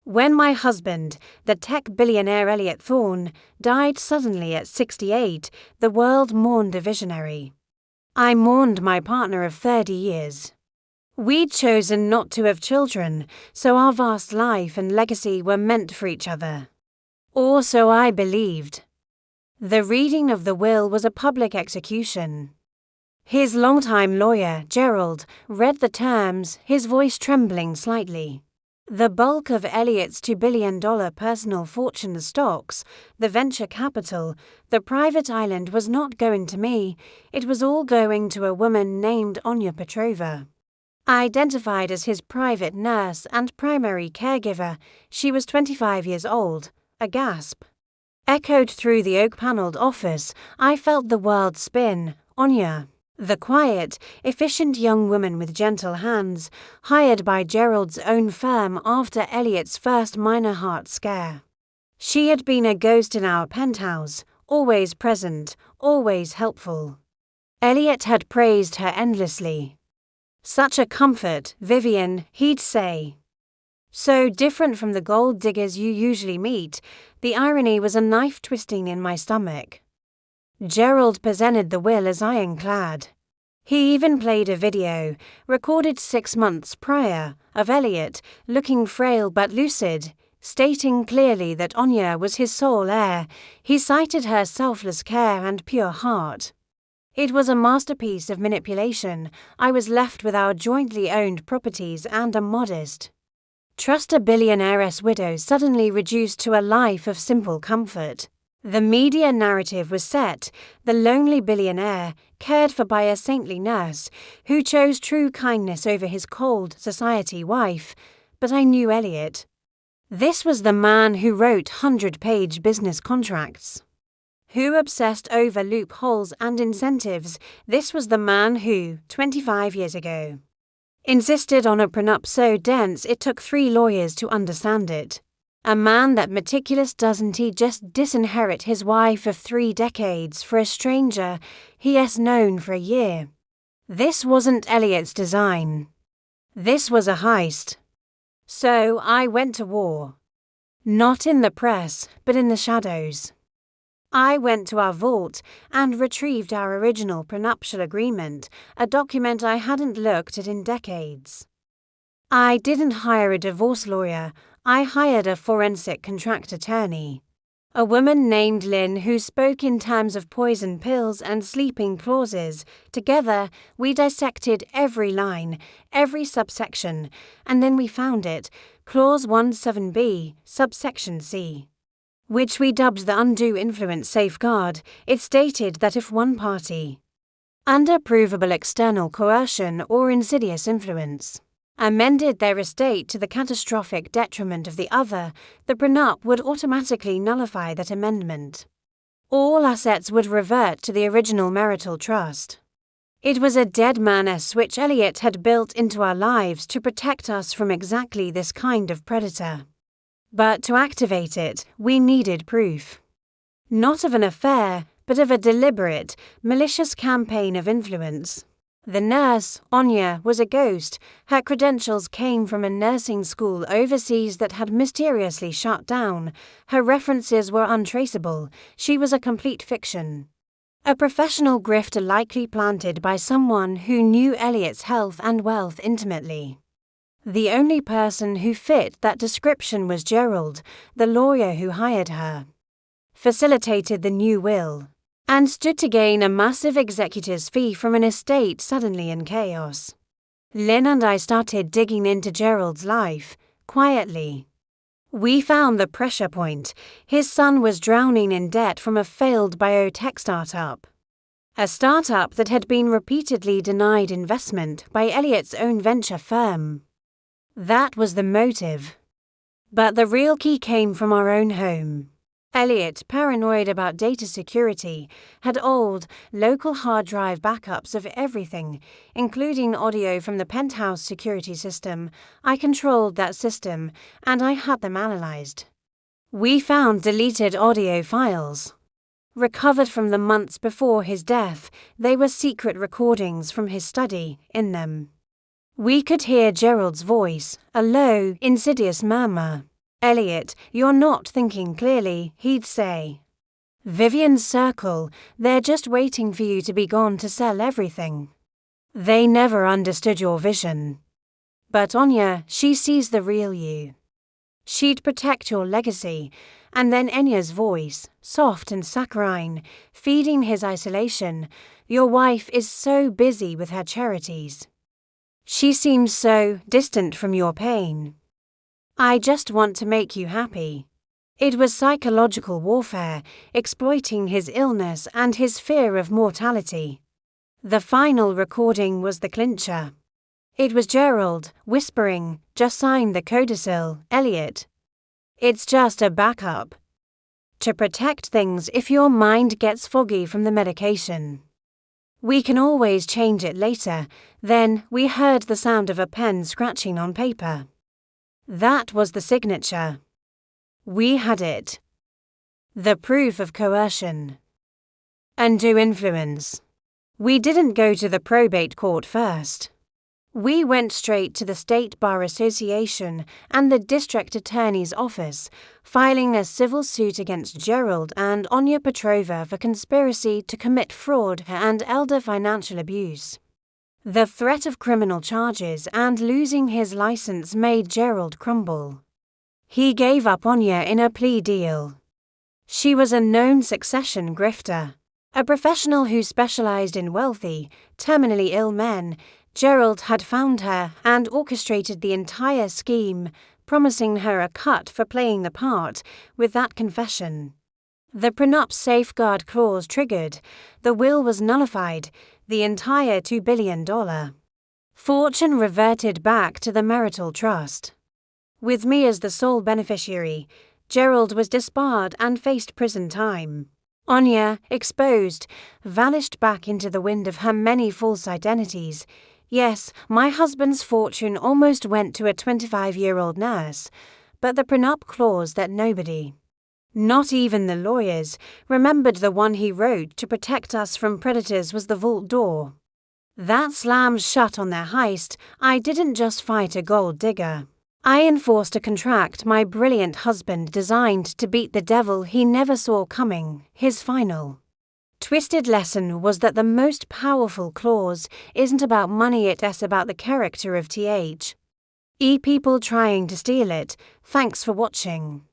When my husband, the tech billionaire Elliot Thorne, died suddenly at 68, the world mourned a visionary. I mourned my partner of 30 years. We'd chosen not to have children, so our vast life and legacy were meant for each other. Or so I believed. The reading of the will was a public execution. His longtime lawyer, Gerald, read the terms, his voice trembling slightly. The bulk of Elliot's $2 billion personal fortune stocks, the venture capital, the private island was not going to me, it was all going to a woman named Anya Petrova. Identified as his private nurse and primary caregiver, she was 25 years old, a gasp. Echoed through the oak-panelled office, I felt the world spin. Anya, the quiet, efficient young woman with gentle hands, hired by Gerald's own firm after Elliot's first minor heart scare. She had been a ghost in our penthouse, always present, always helpful. Elliot had praised her endlessly. Such a comfort, Vivian, he'd say. So different from the gold diggers you usually meet, the irony was a knife twisting in my stomach. Gerald presented the will as ironclad. He even played a video, recorded 6 months prior, of Elliot, looking frail but lucid, stating clearly that Anya was his sole heir. He cited her selfless care and pure heart. It was a masterpiece of manipulation. I was left with our jointly owned properties and a modest trust a billionaire's widow suddenly reduced to a life of simple comfort. The media narrative was set, the lonely billionaire, cared for by a saintly nurse, who chose true kindness over his cold society wife. But I knew Elliot. This was the man who wrote 100-page business contracts. Who obsessed over loopholes and incentives. This was the man who, 25 years ago, insisted on a prenup so dense it took 3 lawyers to understand it. A man that meticulous doesn't he just disinherit his wife of 3 decades for a stranger he has known for a year. This wasn't Elliot's design. This was a heist. So I went to war. Not in the press, but in the shadows. I went to our vault and retrieved our original prenuptial agreement, a document I hadn't looked at in decades. I didn't hire a divorce lawyer, I hired a forensic contract attorney. A woman named Lynn who spoke in terms of poison pills and sleeping clauses. Together, we dissected every line, every subsection, and then we found it, Clause 17b, subsection C, which we dubbed the undue influence safeguard. It stated that if one party, under provable external coercion or insidious influence, amended their estate to the catastrophic detriment of the other, the prenup would automatically nullify that amendment. All assets would revert to the original marital trust. It was a dead man's which Elliot had built into our lives to protect us from exactly this kind of predator. But to activate it, we needed proof. Not of an affair, but of a deliberate, malicious campaign of influence. The nurse, Anya, was a ghost. Her credentials came from a nursing school overseas that had mysteriously shut down. Her references were untraceable. She was a complete fiction. A professional grifter likely planted by someone who knew Elliot's health and wealth intimately. The only person who fit that description was Gerald, the lawyer who hired her, facilitated the new will, and stood to gain a massive executor's fee from an estate suddenly in chaos. Lynn and I started digging into Gerald's life, quietly. We found the pressure point. His son was drowning in debt from a failed biotech startup. A startup that had been repeatedly denied investment by Elliot's own venture firm. That was the motive. But the real key came from our own home. Elliot, paranoid about data security, had old, local hard drive backups of everything, including audio from the penthouse security system. I controlled that system, and I had them analyzed. We found deleted audio files. Recovered from the months before his death, they were secret recordings from his study. In them, we could hear Gerald's voice, a low, insidious murmur. "Elliot, you're not thinking clearly," he'd say. "Vivian's circle, they're just waiting for you to be gone to sell everything. They never understood your vision. But Anya, she sees the real you. She'd protect your legacy." And then Enya's voice, soft and saccharine, feeding his isolation. "Your wife is so busy with her charities. She seems so distant from your pain. I just want to make you happy." It was psychological warfare, exploiting his illness and his fear of mortality. The final recording was the clincher. It was Gerald, whispering, "Just sign the codicil, Elliot. It's just a backup. To protect things if your mind gets foggy from the medication. We can always change it later." Then we heard the sound of a pen scratching on paper. That was the signature. We had it. The proof of coercion. Undue influence. We didn't go to the probate court first. We went straight to the State Bar Association and the District Attorney's office, filing a civil suit against Gerald and Anya Petrova for conspiracy to commit fraud and elder financial abuse. The threat of criminal charges and losing his license made Gerald crumble. He gave up Anya in a plea deal. She was a known succession grifter, a professional who specialized in wealthy, terminally ill men. Gerald had found her and orchestrated the entire scheme, promising her a cut for playing the part. With that confession, the Prenup safeguard clause triggered, the will was nullified, the entire $2 billion fortune reverted back to the marital trust. With me as the sole beneficiary, Gerald was disbarred and faced prison time. Anya, exposed, vanished back into the wind of her many false identities. Yes, my husband's fortune almost went to a 25-year-old nurse, but the prenup clause that nobody, not even the lawyers, remembered the one he wrote to protect us from predators was the vault door. That slammed shut on their heist. I didn't just fight a gold digger. I enforced a contract my brilliant husband designed to beat the devil he never saw coming. His final twisted lesson was that the most powerful clause isn't about money, it's about the character of people trying to steal it. Thanks for watching.